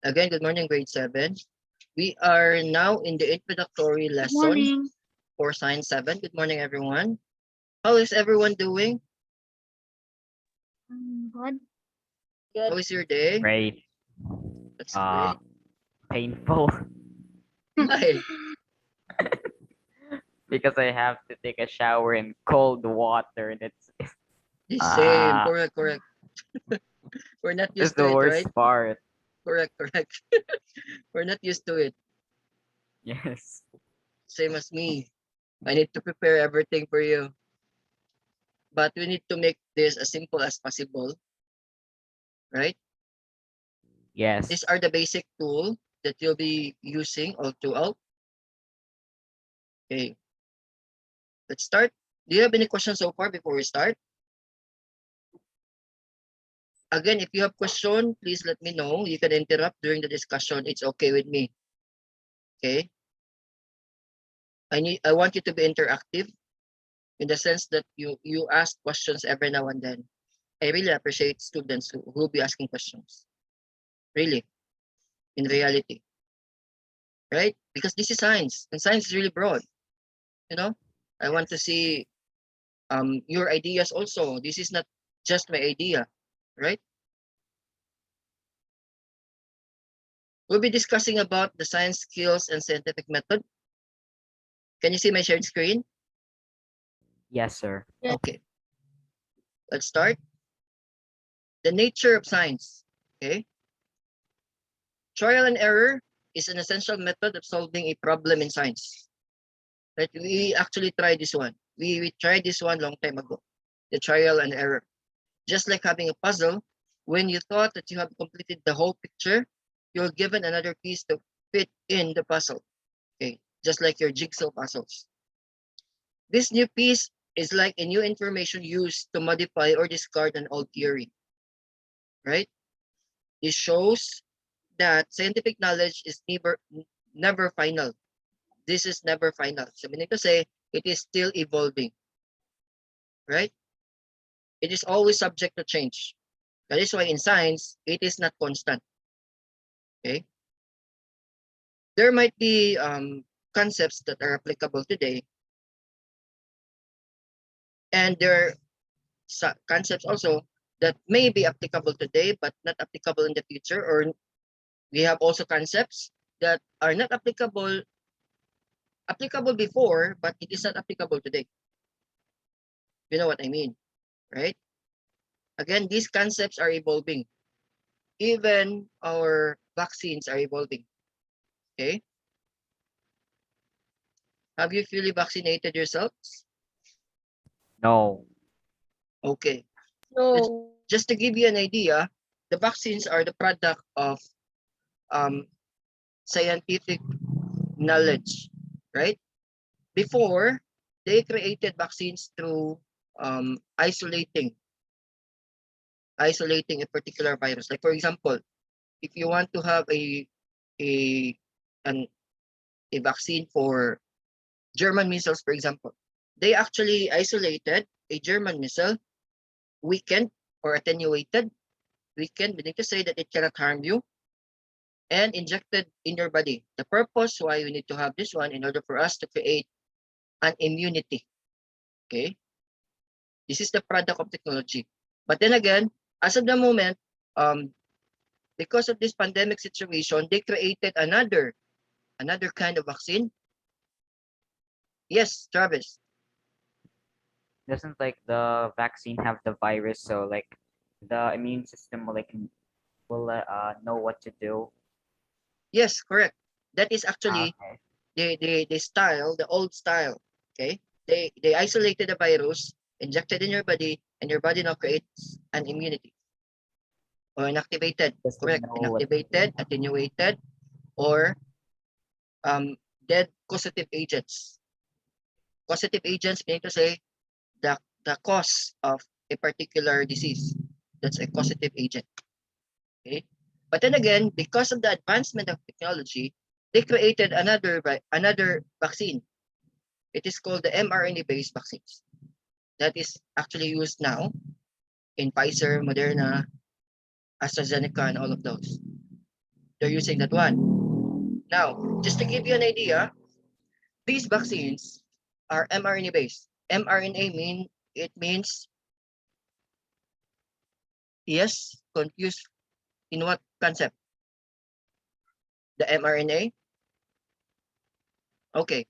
Again, good morning, grade 7. We are now in the introductory Good lesson morning. for Science 7. Good morning, everyone. How is everyone doing? Good. How is your day? Great. That's great. Painful Why? because I have to take a shower in cold water, and it's The same. uh Correct. We're not it's used to the it, right? worst part. Correct. We're not used to it. Yes. Same as me. I need to prepare everything for you. But we need to make this as simple as possible, right? Yes. These are the basic tools that you'll be using all throughout. Okay. Let's start. Do you have any questions so far before we start? Again, if you have question, please let me know. You can interrupt during the discussion. It's okay with me. Okay. I want you to be interactive in the sense that you ask questions every now and then. I really appreciate students who will be asking questions. Really, in reality. Right? Because this is science, and science is really broad. You know, I want to see your ideas also. This is not just my idea, right? We'll be discussing about the science skills and scientific method. Can you see my shared screen? Yes, sir. Okay. Let's start. The nature of science. Okay. Trial and error is an essential method of solving a problem in science. Right? We actually tried this one. We tried this one long time ago. The trial and error. Just like having a puzzle, when you thought that you have completed the whole picture, you're given another piece to fit in the puzzle. Okay. Just like your jigsaw puzzles. This new piece is like a new information used to modify or discard an old theory. Right? It shows that scientific knowledge is never final. This is never final. So meaning to say it is still evolving. Right? It is always subject to change. That is why in science it is not constant. Okay. There might be concepts that are applicable today, and there are concepts also that may be applicable today but not applicable in the future, or we have also concepts that are not applicable before, but it is not applicable today. You know what I mean, right? Again, these concepts are evolving. Even our vaccines are evolving. Okay. Have you fully vaccinated yourselves? No. Okay. No. Just to give you an idea, the vaccines are the product of scientific knowledge, right? Before, they created vaccines through isolating a particular virus. Like for example, if you want to have a an a vaccine for German measles, for example, they actually isolated a German missile, weakened or attenuated, meaning to say that it cannot harm you, and injected in your body. The purpose why we need to have this one in order for us to create an immunity. Okay, this is the product of technology. But then again, as of the moment, because of this pandemic situation, they created another kind of vaccine. Yes, Travis. Doesn't like the vaccine have the virus, so like the immune system will know what to do. Yes, correct. That is actually Okay. the old style. Okay, they isolated the virus, injected in your body, and your body now creates an immunity or inactivated. Just to Correct, know what to do. inactivated, attenuated, or dead causative agents. Causative agents meaning to say the cause of a particular disease. That's a causative agent. Okay, but then again, because of the advancement of technology, they created another vaccine. It is called the mRNA-based vaccines. That is actually used now in Pfizer, Moderna, AstraZeneca, and all of those. they're using that one. Now, just to give you an idea, these vaccines are mRNA based. mRNA means yes, confused in what concept? The mRNA? Okay.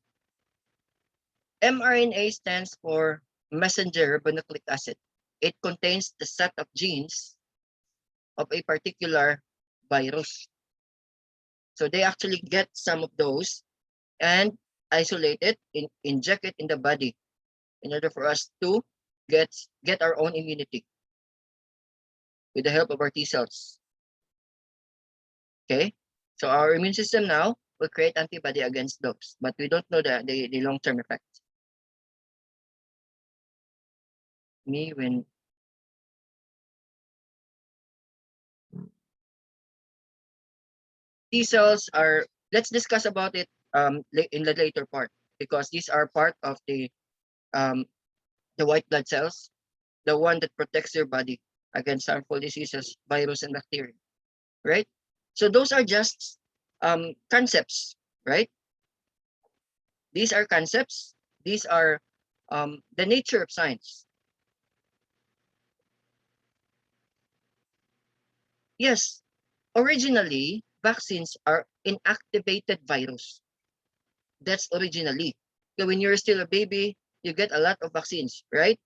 mRNA stands for messenger ribonucleic acid. It contains the set of genes of a particular virus. So they actually get some of those and isolate it, inject it in the body in order for us to get our own immunity with the help of our T cells. Okay, so our immune system now will create antibody against those, but we don't know the long-term effect. When T cells are, let's discuss about it in the later part, because these are part of the white blood cells, the one that protects your body against harmful diseases, virus, and bacteria, right? So those are just concepts, right? These are concepts. These are the nature of science. Yes, originally, vaccines are inactivated virus. That's originally. So when you're still a baby, you get a lot of vaccines, right?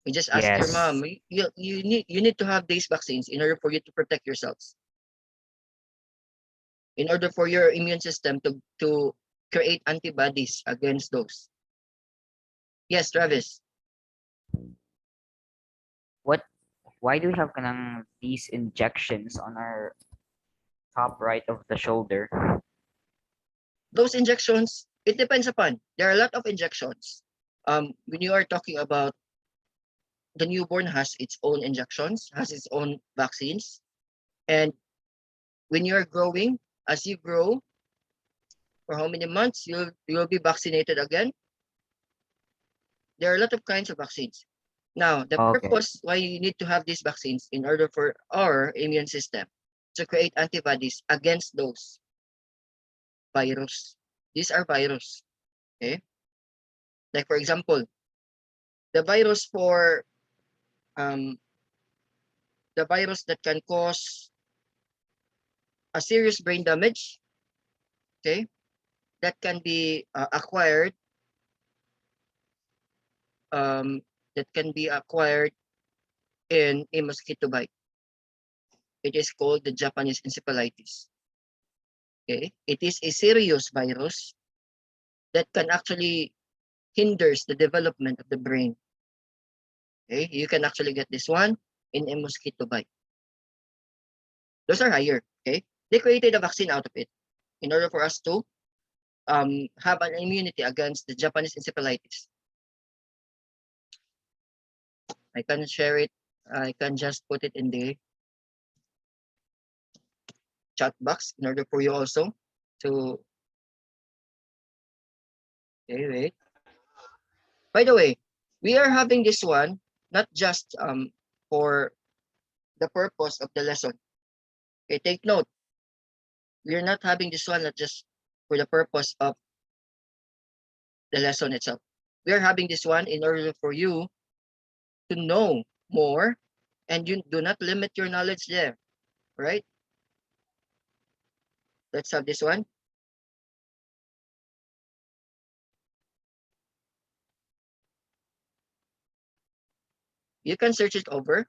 You just ask your Yes. mom, you need to have these vaccines in order for you to protect yourselves, in order for your immune system to create antibodies against those. Yes, Travis. What? Why do we have kanang these injections on our top right of the shoulder? Those injections, it depends upon. There are a lot of injections. When you are talking about the newborn has its own injections, has its own vaccines. And when you're growing, as you grow, for how many months you'll be vaccinated again. There are a lot of kinds of vaccines. Now, the Okay. purpose why you need to have these vaccines in order for our immune system to create antibodies against those virus. These are virus. Okay. Like for example, the virus for um, the virus that can cause a serious brain damage, okay, that can be acquired, um, in a mosquito bite. It is called the Japanese encephalitis. Okay, it is a serious virus that can actually hinders the development of the brain. Okay, you can actually get this one in a mosquito bite. Those are higher. Okay, they created a vaccine out of it in order for us to have an immunity against the Japanese encephalitis. I can share it. I can just put it in the chat box in order for you also to. Okay, wait. By the way, we are having this one not just for the purpose of the lesson. Okay, take note. We are not having this one not just for the purpose of the lesson itself. We are having this one in order for you to know more, and you do not limit your knowledge there, right? Let's have this one. You can search it over.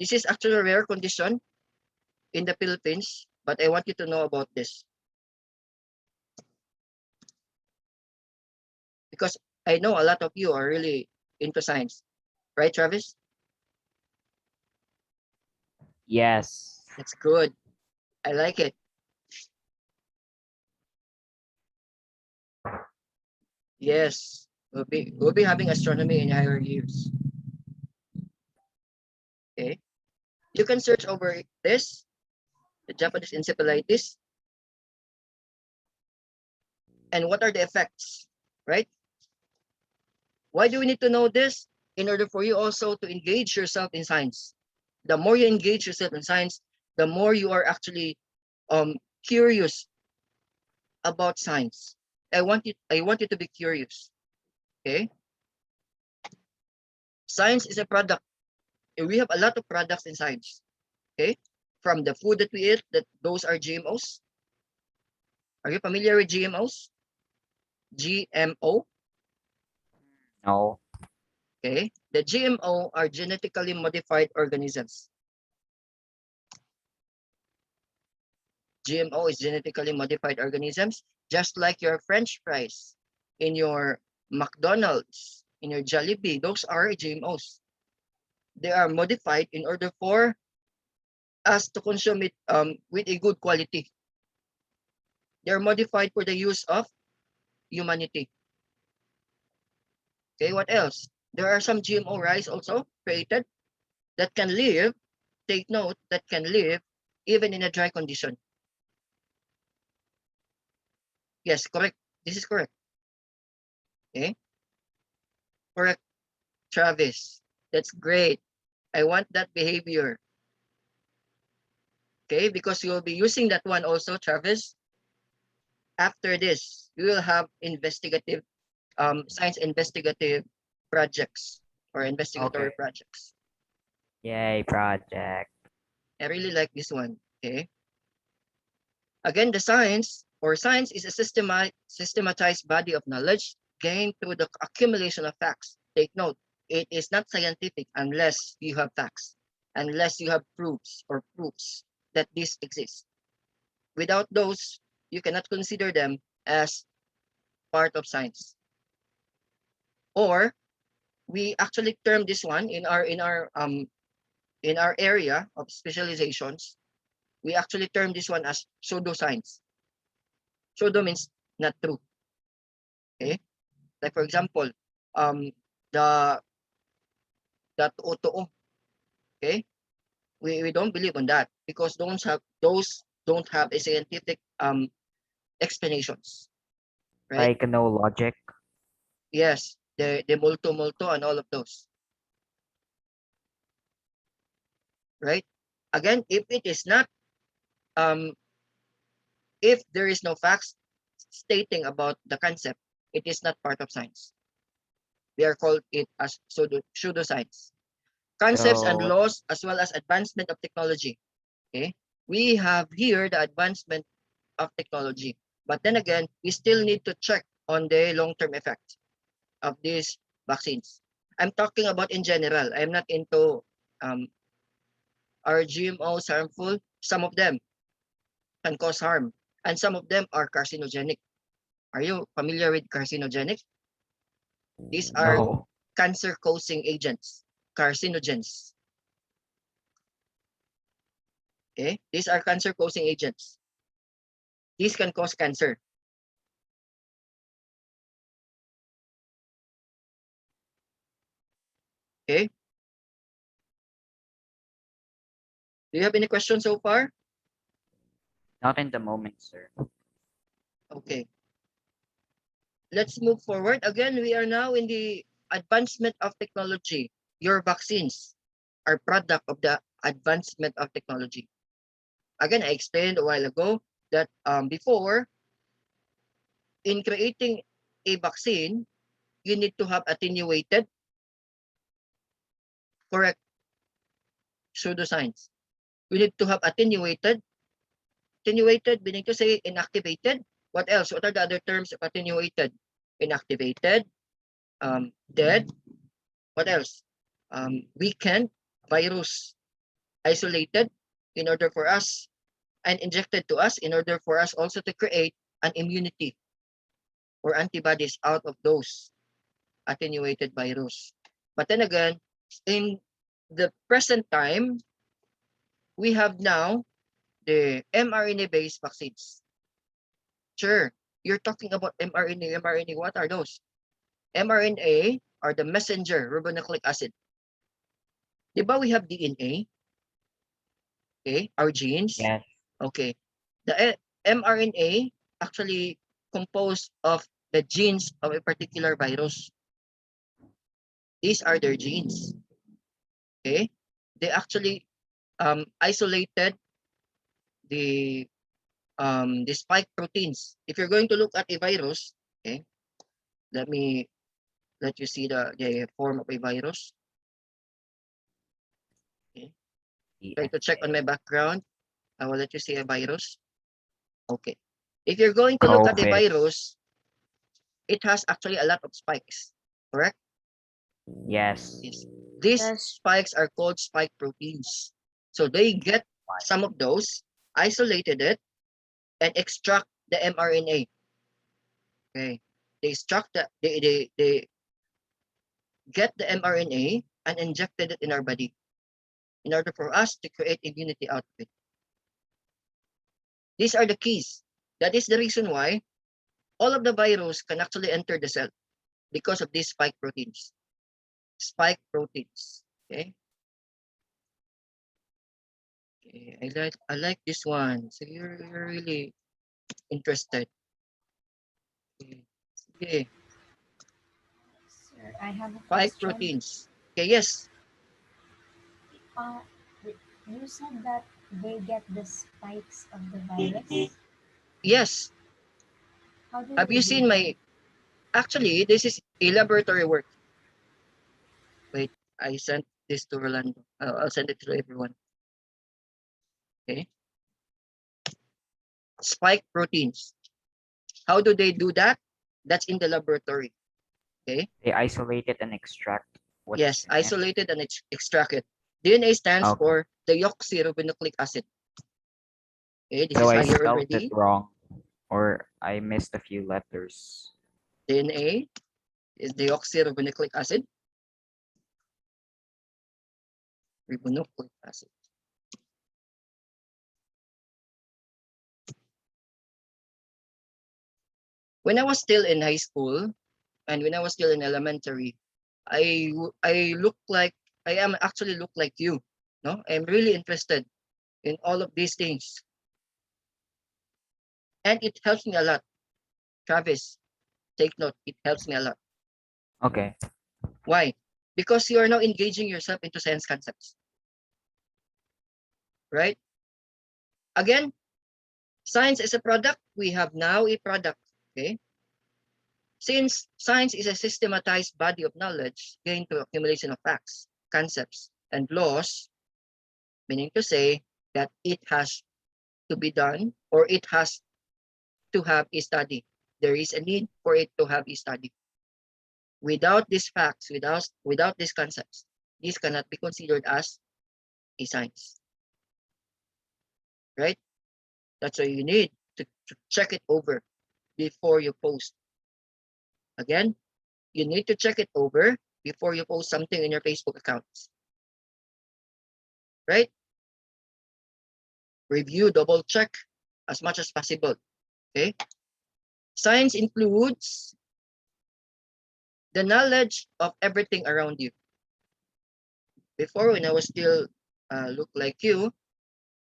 This is actually a rare condition in the Philippines, but I want you to know about this because I know a lot of you are really into science, right, Travis? Yes. That's good. I like it. Yes, we'll be having astronomy in higher years. Okay, you can search over this, the Japanese encephalitis, and what are the effects, right? Why do we need to know this? In order for you also to engage yourself in science. The more you engage yourself in science, the more you are actually curious about science. I want you to be curious. Okay? Science is a product. We have a lot of products in science. Okay? From the food that we eat, that those are GMOs. Are you familiar with GMOs? GMO. No. Okay? The GMO are genetically modified organisms. GMO is genetically modified organisms, just like your French fries, in your McDonald's, in your Jollibee. Those are GMOs. They are modified in order for us to consume it with a good quality. They are modified for the use of humanity. Okay, what else? There are some GMO rice also created that can live, take note, that can live even in a dry condition. Yes, correct. This is correct. Okay, correct, Travis. That's great. I want that behavior. Okay, because you'll be using that one also, Travis. After this, you will have investigative, science investigative projects or investigatory Okay. projects. Yay, project. I really like this one. Okay. Again, the science is a systematized body of knowledge gained through the accumulation of facts. Take note, it is not scientific unless you have facts, unless you have proofs that this exists. Without those, you cannot consider them as part of science. Or we actually term this one in our area of specializations, we actually term this one as pseudoscience. Pseudo means not true. Okay? Like for example, the totoo. Okay? We don't believe on that because those don't have a scientific explanations. Right? Like no logic. Yes, the multo and all of those. Right? Again, if it is not if there is no facts stating about the concept, it is not part of science. We are called it as pseudoscience. Concepts and So laws as well as advancement of technology. Okay, we have here the advancement of technology, but then again, we still need to check on the long-term effect of these vaccines. I'm talking about in general. I'm not into are GMOs harmful? Some of them can cause harm, and some of them are carcinogenic. Are you familiar with carcinogenic? These are no. cancer-causing agents, carcinogens. Okay, these are cancer-causing agents. These can cause cancer. Okay, do you have any questions so far? Not in the moment, sir. Okay, let's move forward. Again, we are now in the advancement of technology. Your vaccines are product of the advancement of technology. Again, I explained a while ago that before, in creating a vaccine, you need to have attenuated, correct, pseudoscience. We need to have attenuated meaning to say inactivated. What else? What are the other terms of attenuated? Inactivated, dead. What else? Weakened, virus isolated in order for us and injected to us in order for us also to create an immunity or antibodies out of those attenuated virus. But then again, in the present time, we have now the mRNA-based vaccines. Sure, you're talking about mRNA. mRNA, what are those? mRNA are the messenger ribonucleic acid. Di ba we have DNA? Okay, our genes. Yes. Okay, the mRNA actually composed of the genes of a particular virus. These are their genes. Okay, they actually isolated the spike proteins. If you're going to look at a virus, okay, let you see the form of a virus. Okay. Try to check on my background. I will let you see a virus. Okay. If you're going to look at the COVID. virus, it has actually a lot of spikes, correct? Yes. Yes. These Yes. spikes are called spike proteins. So they get some of those, isolated it, and extract the mRNA. Okay. They extract they get the mRNA and injected it in our body in order for us to create immunity out of it. These are the keys. That is the reason why all of the virus can actually enter the cell because of these spike proteins. Spike proteins. Okay. Okay. I like this one. So you're really interested. Okay. Okay. Sir, I have a Spike question. proteins. Okay, yes. Uh, you said that they get the spikes of the virus. Yes. How do Have they you do seen that? my actually this is a laboratory work. Wait, I sent this to Rolando. I'll send it to everyone. Okay. Spike proteins. How do they do that? That's in the laboratory. Okay. They isolate it and extract what's Yes, in it. isolated and extract it. DNA stands Okay. for deoxyribonucleic acid. Okay, this So is I higher spelled it already. wrong, or I missed a few letters. DNA is deoxyribonucleic acid. Ribonucleic acid. When I was still in high school and when I was still in elementary, I look like I am actually look like you. No, I'm really interested in all of these things, and it helps me a lot. Travis, take note. It helps me a lot. Okay. Why? Because you are now engaging yourself into science concepts, right? Again, science is a product. We have now a product. Okay. Since science is a systematized body of knowledge gained through accumulation of facts, concepts, and laws, meaning to say that it has to be done or it has to have a study. There is a need for it to have a study. Without these facts, without these concepts, this cannot be considered as a science, right? That's why you need to check it over before you post. Again, you need to check it over before you post something in your Facebook accounts, right? Review, double check as much as possible, okay? Science includes the knowledge of everything around you. Before, when I was still look like you,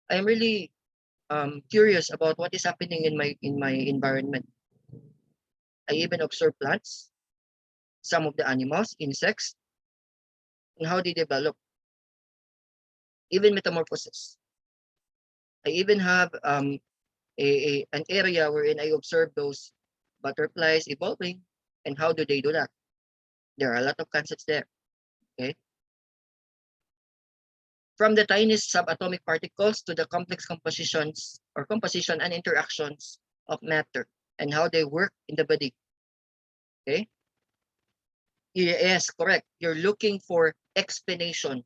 I'm really curious about what is happening in my environment. I even observe plants, some of the animals, insects, and how they develop, even metamorphosis. I even have an area wherein I observe those butterflies evolving and how do they do that. There are a lot of concepts there. Okay. From the tiniest subatomic particles to the complex compositions or composition and interactions of matter and how they work in the body. Okay. Yes, correct. You're looking for explanation.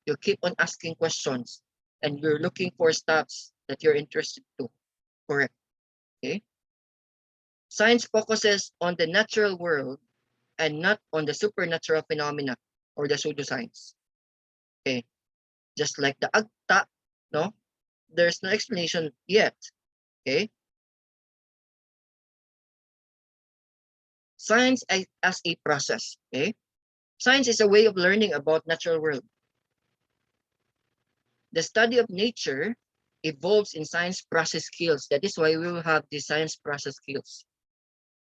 You keep on asking questions and you're looking for stuffs that you're interested to. Correct. Okay. Science focuses on the natural world and not on the supernatural phenomena or the pseudoscience. Okay. Just like the agta, no? There's no explanation yet. Okay. Science as a process. Okay. Science is a way of learning about natural world. The study of nature evolves in science process skills. That is why we will have the science process skills.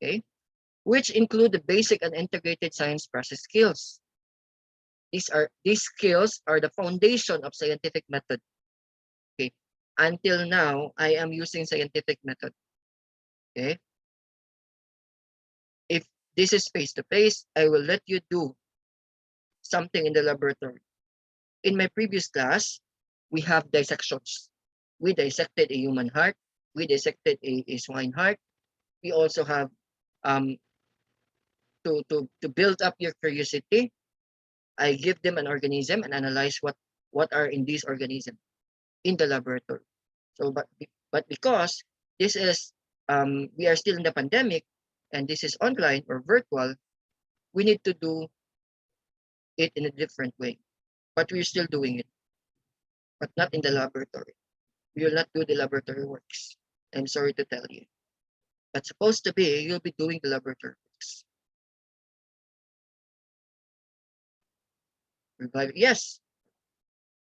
Okay. Which include the basic and integrated science process skills. These skills are the foundation of scientific method. Okay. until now, I am using scientific method. Okay. If this is face-to-face, I will let you do something in the laboratory. In my previous class, we have dissections. We dissected a human heart. We dissected a swine heart. We also have to build up your curiosity. I give them an organism and analyze what are in this organism in the laboratory. So, but because this is we are still in the pandemic and this is online or virtual, we need to do it in a different way. But we're still doing it, but not in the laboratory. We will not do the laboratory works. I'm sorry to tell you. But supposed to be, you'll be doing the laboratory works. Yes.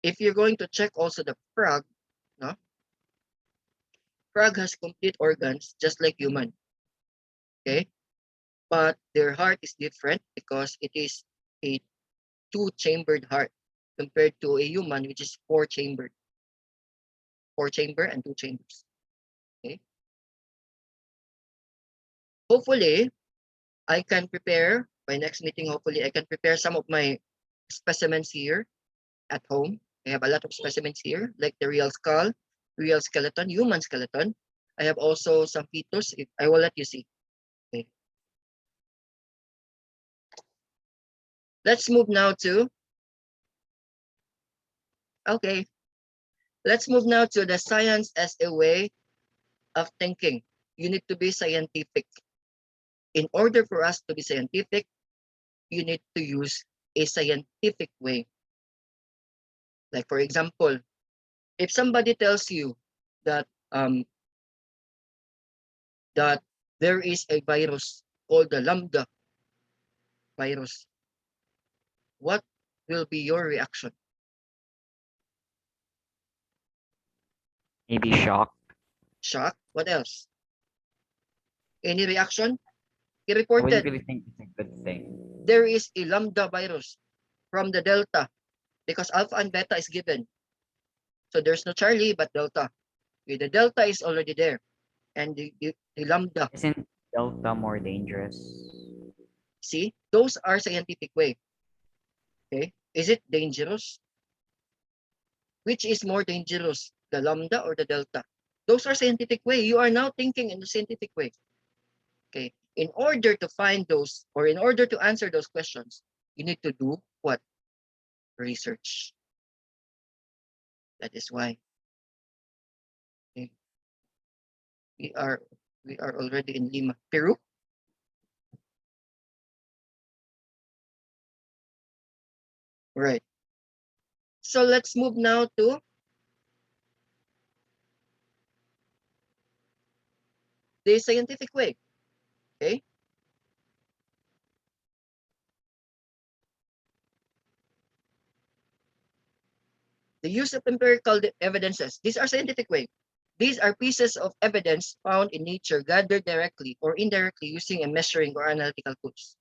If you're going to check also the frog, no? Frog has complete organs just like human. Okay? But their heart is different because it is a two-chambered heart compared to a human which is four-chambered. Four-chamber and two chambers. Okay? Hopefully, I can prepare by next meeting. Hopefully, I can prepare some of my specimens here at home. I have a lot of specimens here, like the real skull, real skeleton, human skeleton. I have also some fetus. I will let you see. Okay. Let's move now to. Okay. Let's move now to the science as a way of thinking. You need to be scientific. In order for us to be scientific, you need to use a scientific way. Like for example, if somebody tells you that that there is a virus called the lambda virus, what will be your reaction? Maybe shock. Shock? What else? Any reaction? He I wouldn't reported really think it's a good thing. there is a lambda virus from the delta because alpha and beta is given. So there's no Charlie but delta. Okay, the delta is already there. And the lambda, Isn't delta more dangerous? see, those are scientific way. Okay, is it dangerous? Which is more dangerous, the lambda or the delta? Those are scientific way. You are now thinking in the scientific way. Okay, in order to find those or in order to answer those questions, you need to do what? Research. That is why. Okay. We are already in Lima, Peru. Right. So let's move now to the scientific way. Okay. The use of empirical evidences. These are scientific way. These are pieces of evidence found in nature gathered directly or indirectly using a measuring or analytical tools.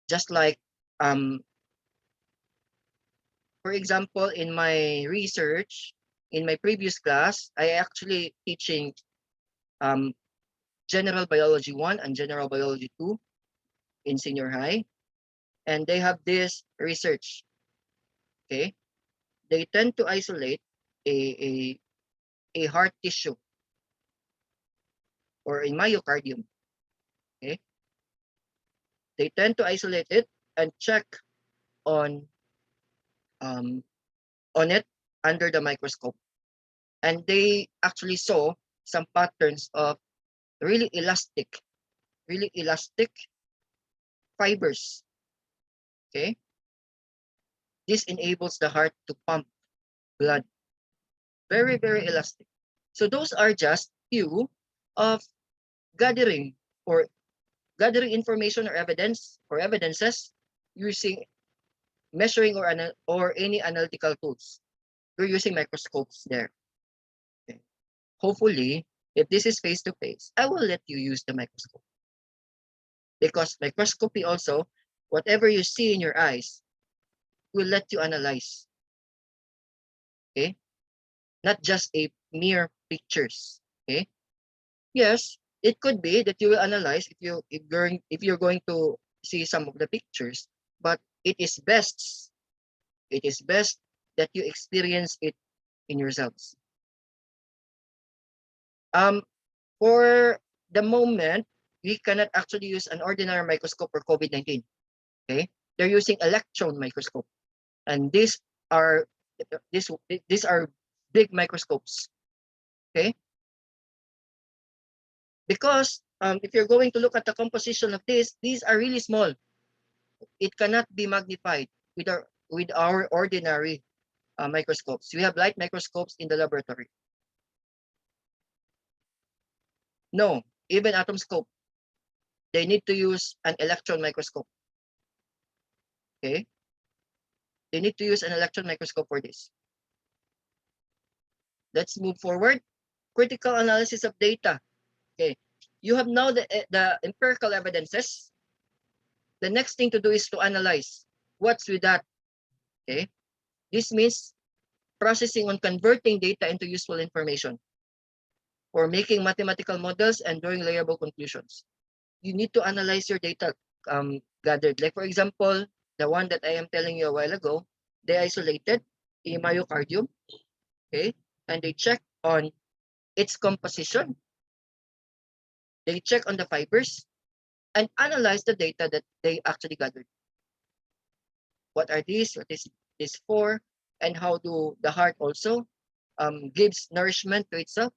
Just like, for example, in my research, in my previous class, I actually teaching General Biology 1 and General Biology 2 in senior high. And they have this research. Okay. They tend to isolate a heart tissue or a myocardium. Okay. They tend to isolate it and check on it under the microscope. And they actually saw some patterns of really elastic fibers. Okay. This enables the heart to pump blood. Very, very elastic. So those are just few of gathering information or evidence or evidences using measuring or any analytical tools. You're using microscopes there. Okay. Hopefully, if this is face-to-face, I will let you use the microscope. Because microscopy also, whatever you see in your eyes, will let you analyze. Okay? Not just a mere pictures. Okay. Yes, it could be that you will analyze if you're going to see some of the pictures, but it is best that you experience it in yourselves. For the moment, we cannot actually use an ordinary microscope for COVID-19. Okay, they're using electron microscope, and these are big microscopes. Okay, because if you're going to look at the composition of these are really small. It cannot be magnified with our ordinary microscopes. We have light microscopes in the laboratory. No, even atom scope, they need to use an electron microscope. Okay, they need to use an electron microscope for this. Let's move forward. Critical analysis of data. Okay, you have now the empirical evidences. The next thing to do is to analyze what's with that. Okay, this means processing on converting data into useful information, or making mathematical models and drawing reliable conclusions. You need to analyze your data gathered. Like for example, the one that I am telling you a while ago, they isolated a myocardium, okay, and they check on its composition. They check on the fibers and analyze the data that they actually gathered. What are these? What is this for? And how do the heart also gives nourishment to itself,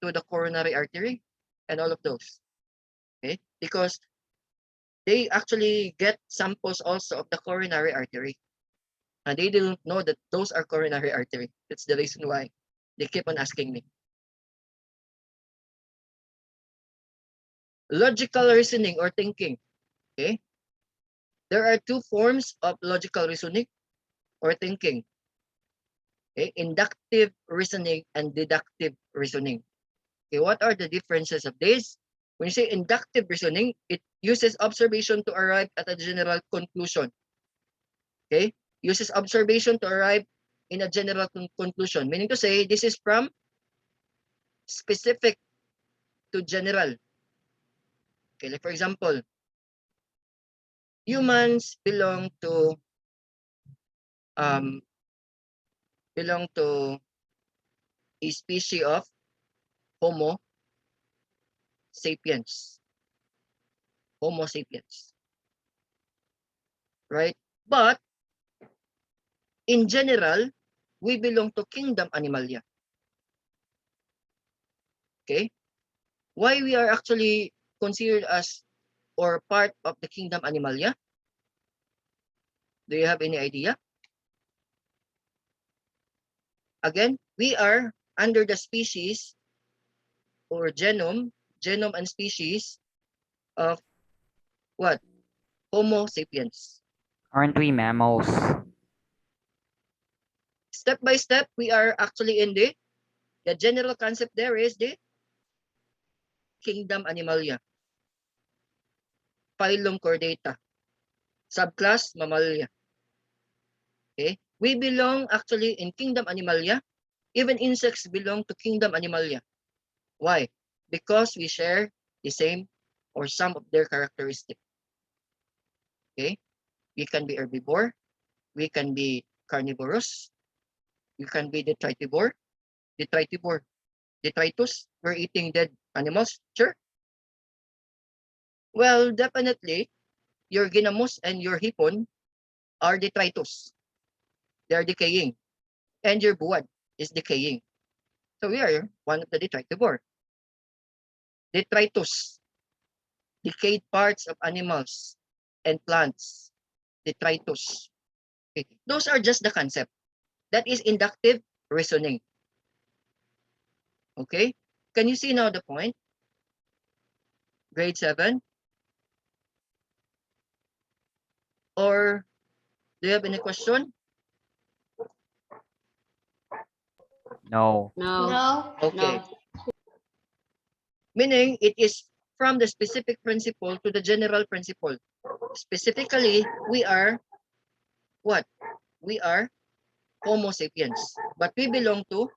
to the coronary artery, and all of those. Okay, because they actually get samples also of the coronary artery, and they didn't know that those are coronary artery. That's the reason why they keep on asking me. Logical reasoning or thinking. Okay, there are two forms of logical reasoning or thinking. Okay, inductive reasoning and deductive reasoning. Okay, what are the differences of this? When you say inductive reasoning, it uses observation to arrive at a general conclusion. Okay, uses observation to arrive in a general conclusion, meaning to say this is from specific to general. Okay, like for example, humans belong to a species of Homo sapiens. Homo sapiens. Right? But in general, we belong to kingdom Animalia. Okay? Why we are actually considered as or part of the kingdom Animalia? Do you have any idea? Again, we are under the species or genome and species of what? Homo sapiens. Aren't we mammals? Step by step, we are actually in the general concept there is the kingdom Animalia. Phylum Chordata. Subclass Mammalia. Okay? We belong actually in kingdom Animalia. Even insects belong to kingdom Animalia. Why? Because we share the same or some of their characteristics. Okay? We can be herbivore. We can be carnivorous. We can be detritivore. Detritus. We're eating dead animals. Sure. Well, definitely, your ginamus and your hippon are detritus. They are decaying. And your buwad is decaying. So we are one of the detritivore. Detritus. Decayed parts of animals and plants. Detritus. Okay. Those are just the concept. That is inductive reasoning. Okay? Can you see now the point? Grade 7? Or do you have any question? No. No. Okay. Meaning it is from the specific principle to the general principle. Specifically, we are what? We are Homo sapiens. But we belong to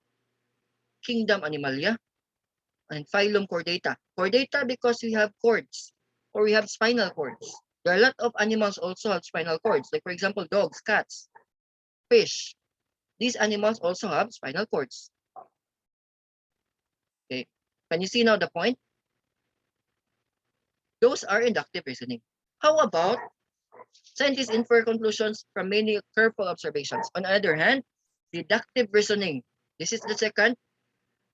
kingdom Animalia, and phylum Chordata. Chordata because we have cords or we have spinal cords. There are a lot of animals also have spinal cords, like for example, dogs, cats, fish. These animals also have spinal cords. Okay, can you see now the point? Those are inductive reasoning. How about scientists infer conclusions from many careful observations? On the other hand, deductive reasoning. This is the second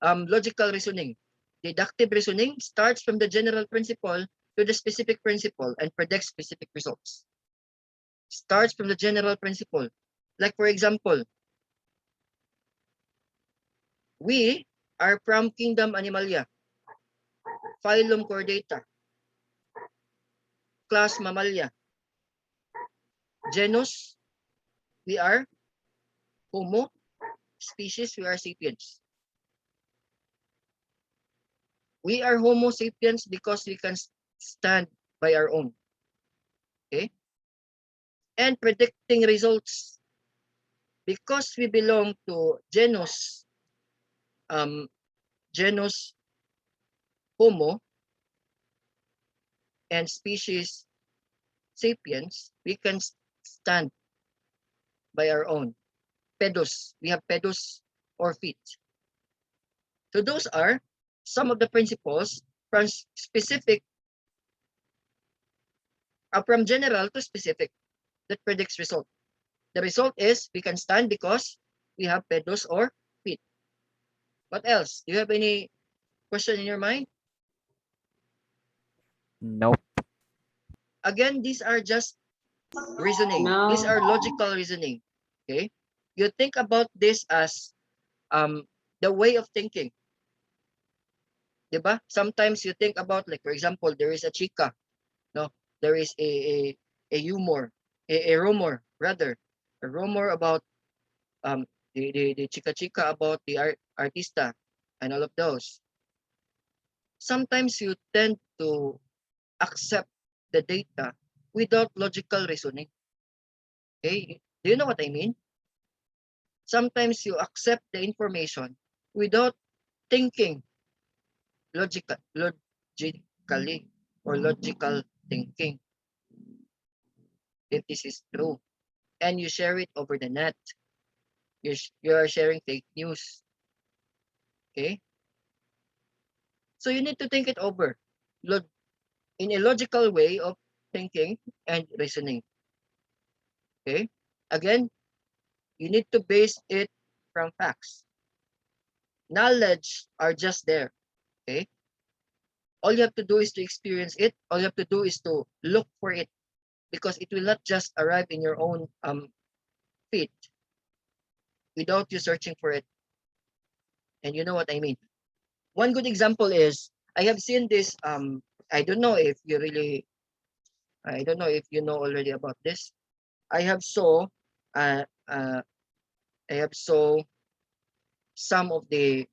logical reasoning. Deductive reasoning starts from the general principle to the specific principle and predicts specific results. Starts from the general principle. Like for example, we are from kingdom Animalia, phylum Chordata, class Mammalia, genus we are Homo, species we are sapiens. We are Homo sapiens because we can stand by our own. Okay? And predicting results because we belong to genus Homo and species sapiens, we can stand by our own. Pedus, we have pedus or feet. So those are some of the principles from specific, from general to specific that predicts result. The result is we can stand because we have pedus or feet. What else? Do you have any question in your mind? Nope. Again, these are just reasoning. No. These are logical reasoning. Okay? You think about this as the way of thinking. Diba? Sometimes you think about, like for example, there is a chica, no? There is a humor, a rumor rather, a rumor about um the chica about the artista and all of those. Sometimes you tend to accept the data without logical reasoning. Okay? Do you know what I mean? Sometimes you accept the information without thinking logically or logical thinking if this is true, and you share it over the net. You are sharing fake news. Okay, so you need to think it over in a logical way of thinking and reasoning. Okay, again, you need to base it from facts. Knowledge are just there. Okay, all you have to do is to experience it. All you have to do is to look for it, because it will not just arrive in your own feet without you searching for it. And you know what I mean. One good example is I have seen this. I don't know if you really. I don't know if you know already about this. I have saw. Uh, uh, I have saw some of the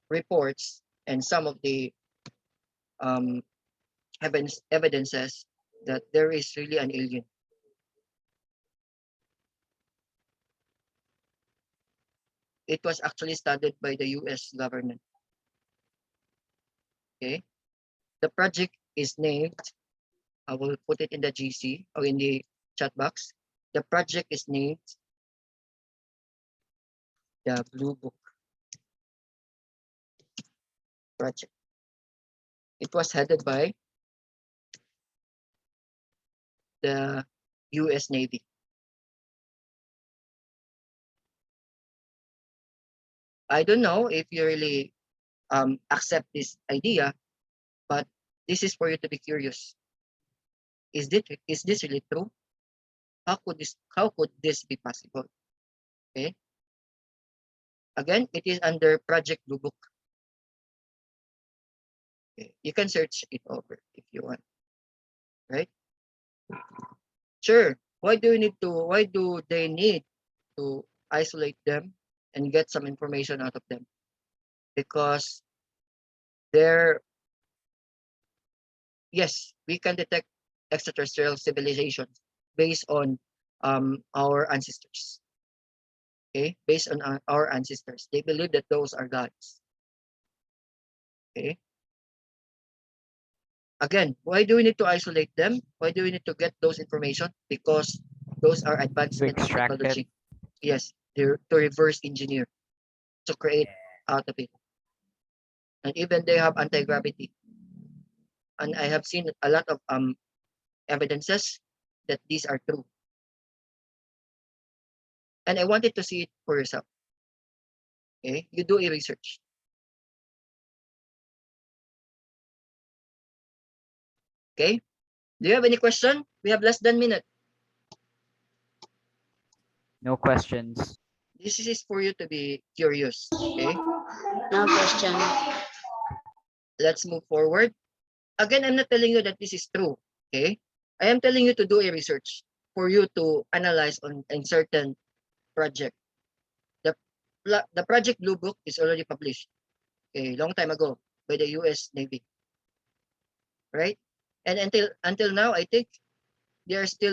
reports and some of the um evidences that there is really an alien. It was actually studied by the U.S. government. Okay, the project is named. I will put it in the GC or in the chat box. The project is named the Blue Book Project. It was headed by the U.S. Navy. I don't know if you really accept this idea, but this is for you to be curious. Is this really true? How could this be possible? Okay. Again, it is under Project Blue Book. Okay. You can search it over if you want. Right? Sure. Why do they need to isolate them and get some information out of them? Because they're, yes, we can detect extraterrestrial civilizations based on our ancestors. Okay, based on our ancestors. They believe that those are gods. Okay. Again, why do we need to isolate them? Why do we need to get those information? Because those are advancement in extract it. technology. Yes, to reverse engineer, to create out of it. And even they have anti-gravity. And I have seen a lot of evidences that these are true. And I wanted to see it for yourself. Okay, you do a research. Okay, do you have any question? We have less than a minute. No questions. This is for you to be curious. Okay, No question. let's move forward. Again, I'm not telling you that this is true. Okay, I am telling you to do a research for you to analyze on a certain project. The project Blue Book is already published a long time ago by the US Navy, right? And until now, I think they are still